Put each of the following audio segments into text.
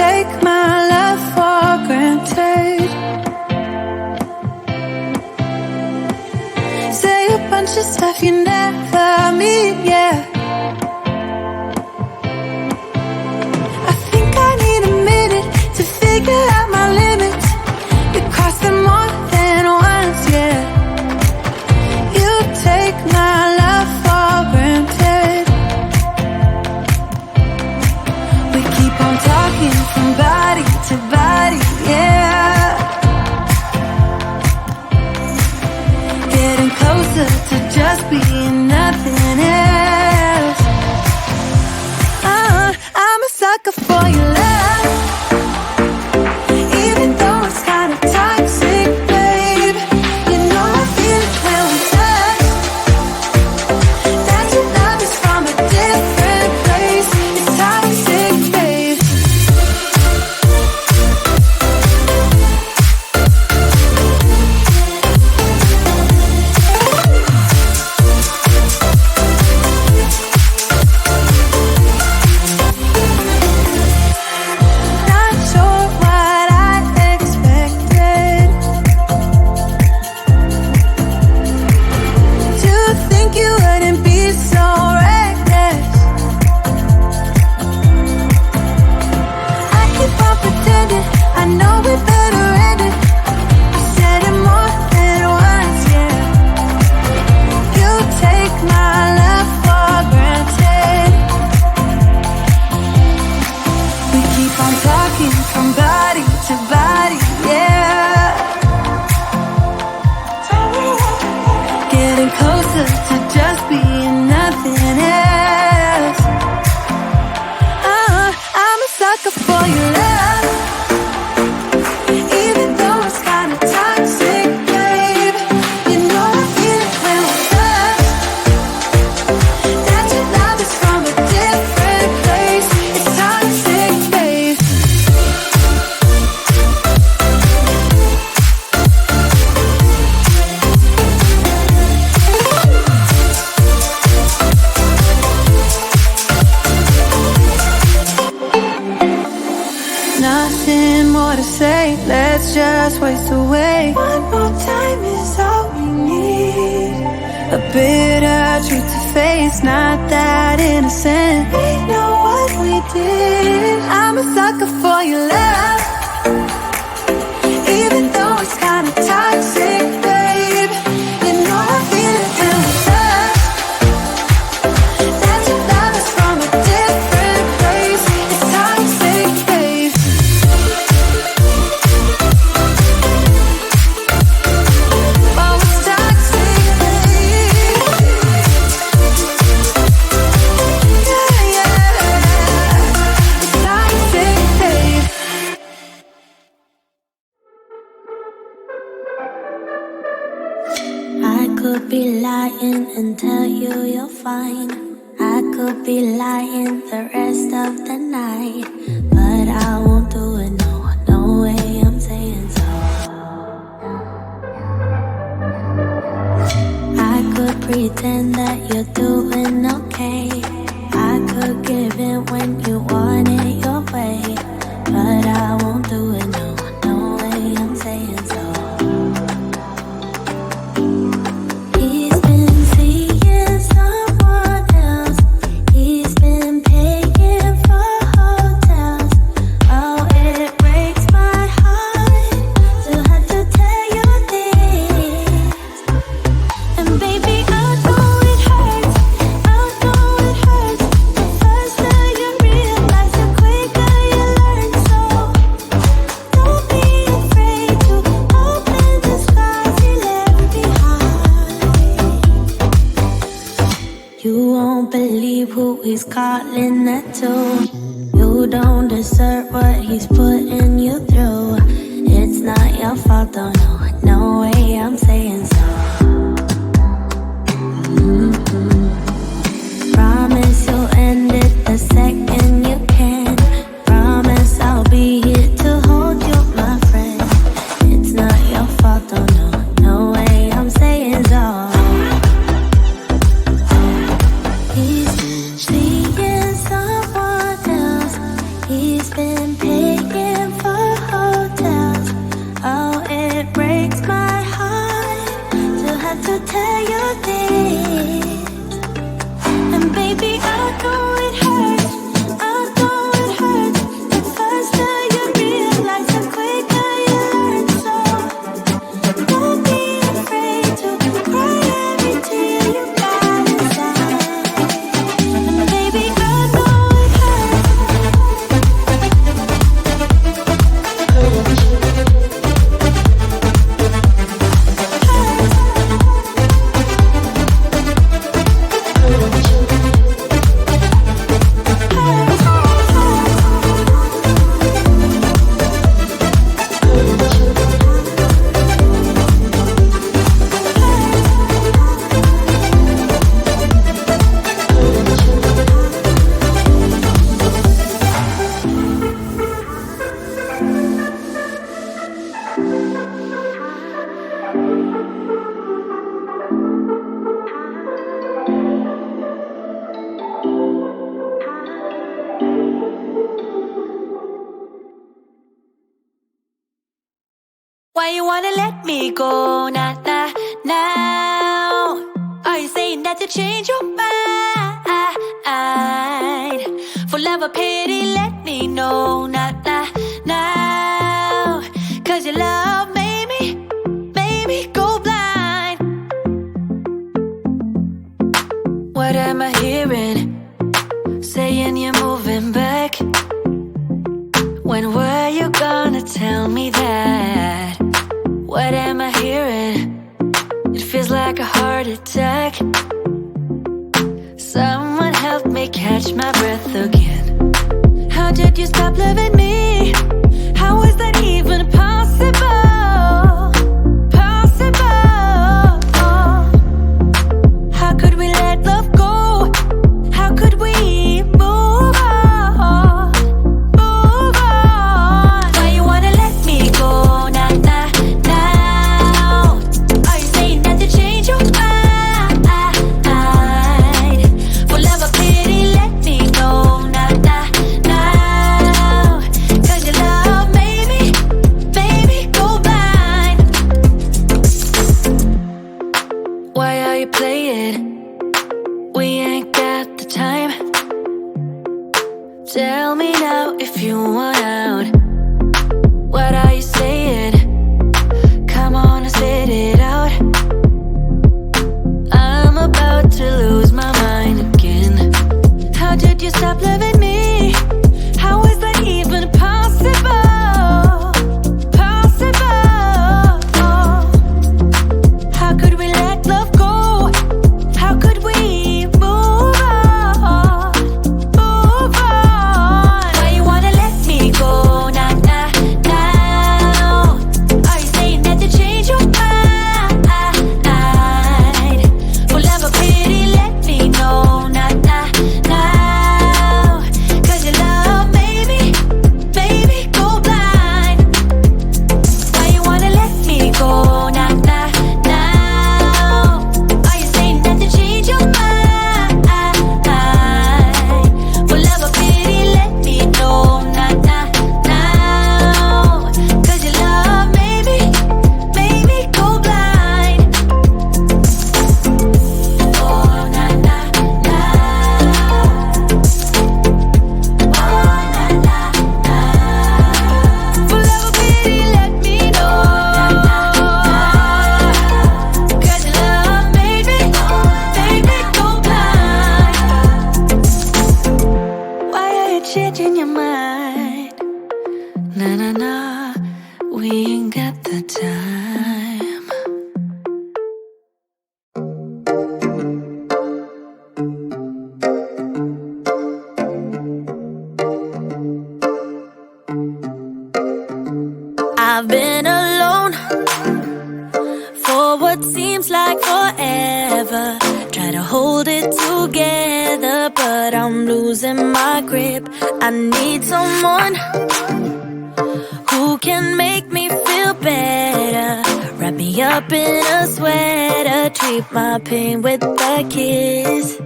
take my love for granted. Say a bunch of stuff you never mean, yeah. I think I need a minute to figure out my limits. You cross them more than once, yeah. You take my love for granted. We keep on talking from body to body, yeah. Getting closer to just being nothing else. I'm a sucker for your love, even though it's kind of toxic, babe. You know I feel it when we touch. That your love is from a different place. It's toxic, babe. Not sure what I expected. To think you wouldn't be so reckless. I keep on pretending I know we better end it. I said it more than once, yeah. You take my love for granted. We keep on talking from body to body, yeah. Getting closer to just being nothing else. I'm a sucker for your love, even though it's kind of toxic, babe. You know I feel it when we touch. That your love is from a different place. It's toxic, babe. Nothing more to say, let's just waste away. One more time is all we need. A bitter truth to face, not that innocent. We know what we did. I'm a sucker for your love, even though it's kind of toxic, babe. You know I feel it when we touch. That your love is from a different place. It's toxic, babe. Oh, it's toxic, babe. Yeah, yeah. It's toxic, babe. I could be lying and tell you you're fine. I could be lying the rest of the night, but I won't do it, no, no way I'm saying so. I could pretend that you're doing okay. I could give in when you want it your way, but I won't do it, no, no way I'm saying so. He's been seeing someone else. He's been paying for hotels. Oh, it breaks my heart to have to tell you this. And baby, I know it hurts. I know it hurts. The faster you realize, the quicker you learn. So don't be afraid to open the scars he left behind. You won't believe who he's calling that to. You don't deserve what he's putting you through. It's not your fault, though, no, no way I'm saying so. Promise you'll end it the second you can. Promise I'll be here to hold you, my friend. It's not your fault, though, no, no way I'm saying so. He's been seeing someone else. He's been paying your lips. And baby, I know it hurts, I know it hurts. The faster you realize, the quicker you learn. So don't be afraid to cry every tear you got inside. And baby, I know it hurts. Why you wanna let me go now? Are you saying that you change your mind? For love or pity, let me know now. Cause your love made me go blind. What am I hearing? Saying you're moving back. When were you gonna tell me that? What am I hearing? It feels like a heart attack. Someone help me catch my breath again. How did you stop loving me? How was that even possible? Possible. How could we let love go? How could we move on? Move on. Why you wanna let me go now? Are you saying that you change your mind? For love or pity, let me know now. Cause your love made me go blind. Why are you playing? We ain't got the time. Tell me now if you want out. What are you saying? Come on and spit it out. I'm about to lose my mind again. How did you stop loving me? How was that even possible? Possible. How could we let love go? How could we move on? Move on. Why you wanna let me go now? Are you saying that you change your mind? For love or pity, let me know now. Cause your love made me go blind. Why you wanna let me go now? Are you saying that you change your mind? For love or pity, let me know now. Cause your love made me go blind. Oh, na na na. Oh, na na na. For love or pity, let me know. Cause your love made me go blind. Why are you changing your mind? Na, we ain't got the time. I've been alone for what seems like forever. Try to hold it together, but I'm losing my grip. I need someone who can make me feel better. Wrap me up in a sweater, treat my pain with a kiss.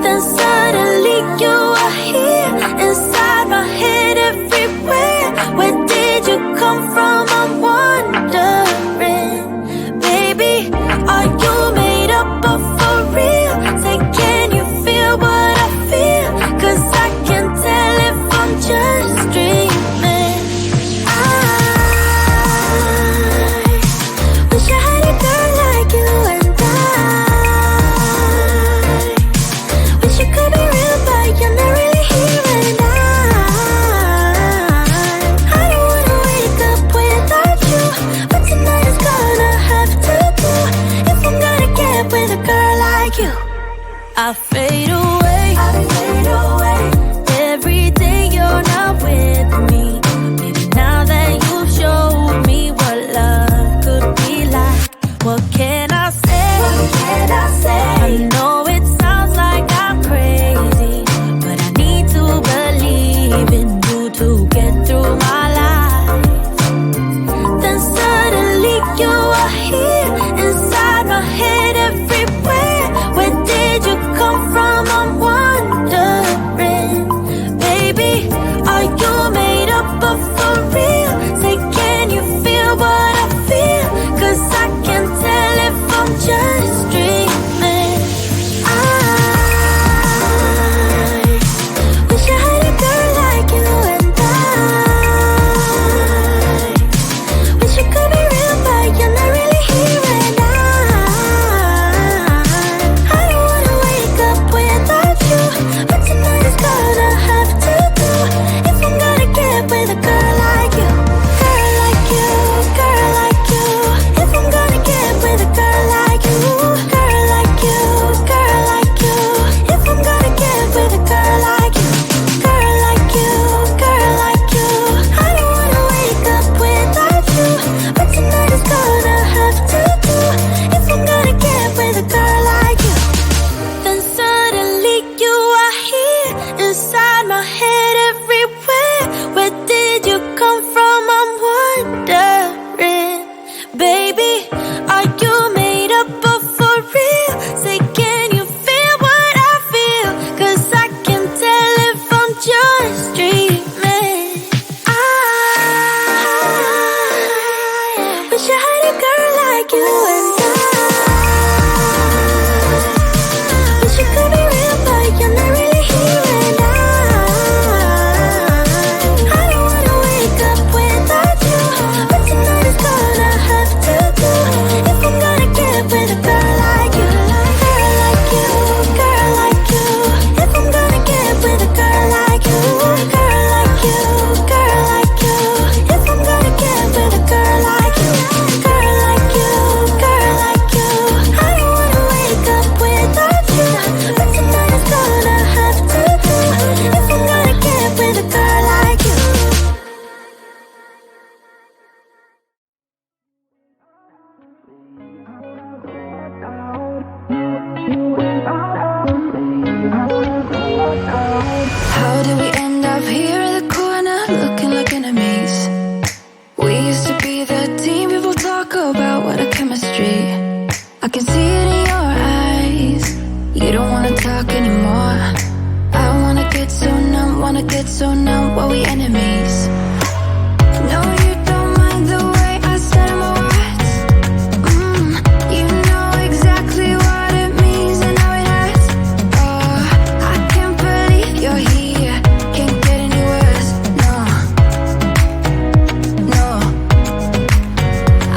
Then suddenly you are here, inside my head everywhere. Where did you come from? I'm wondering, baby, are you like you. I fade away, every day you're not with me. Maybe now that you've showed me what love could be like, what can I say? I know it sounds like I'm crazy, but I need to believe in you to get through my life. Then suddenly you are here, inside my head, everywhere. Where did you come from? I'm wondering, baby, are you made up of for real? Say, can you feel what I feel? 'Cause I can tell if I'm just dreaming. I wish I had a girl like you, and I wish it could be real, but you're not really here. And I don't wanna wake up without you, but tonight is gonna have to do if I'm gonna get with a girl like you, girl like you, girl like you. If I'm gonna get with a girl like you, girl like you, girl like you. If I'm gonna get with a girl like you, girl like you, girl like you. I don't wanna wake up without you, but tonight is gonna have to do if I'm gonna get with a girl like you. Then suddenly you are here, inside my head, everywhere. Where did you come from? I'm wondering, baby, are you made up of for real? Say, can you feel what I feel? 'Cause I can tell if I'm just dreaming. I wish I had a girl like you, and I wish it could be real, but you're not really here. And I don't wanna wake up without you, but tonight is gonna have to do if I'm gonna get with a girl like you, girl like you, girl like you. If I'm gonna get with a girl like you, girl like you, girl like you. If I'm gonna get with a girl like you, girl like you, girl like you. I don't wanna wake up without you, but tonight is gonna have to do if I'm gonna get with a girl like you. How did we end up here in the corner, looking like enemies? We used to be the team people talk about, what a chemistry. I can see it in your eyes. You don't wanna talk anymore. I wanna get so numb while we enemies. No, you don't mind the way I said my words. You know exactly what it means and how it hurts. Oh, I can't believe you're here. Can't get any worse. No, no.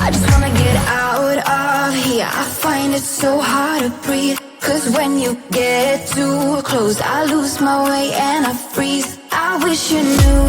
I just wanna get out of here. I find it so hard to breathe. 'Cause when you get too close, I lose my way and I freeze. I wish you knew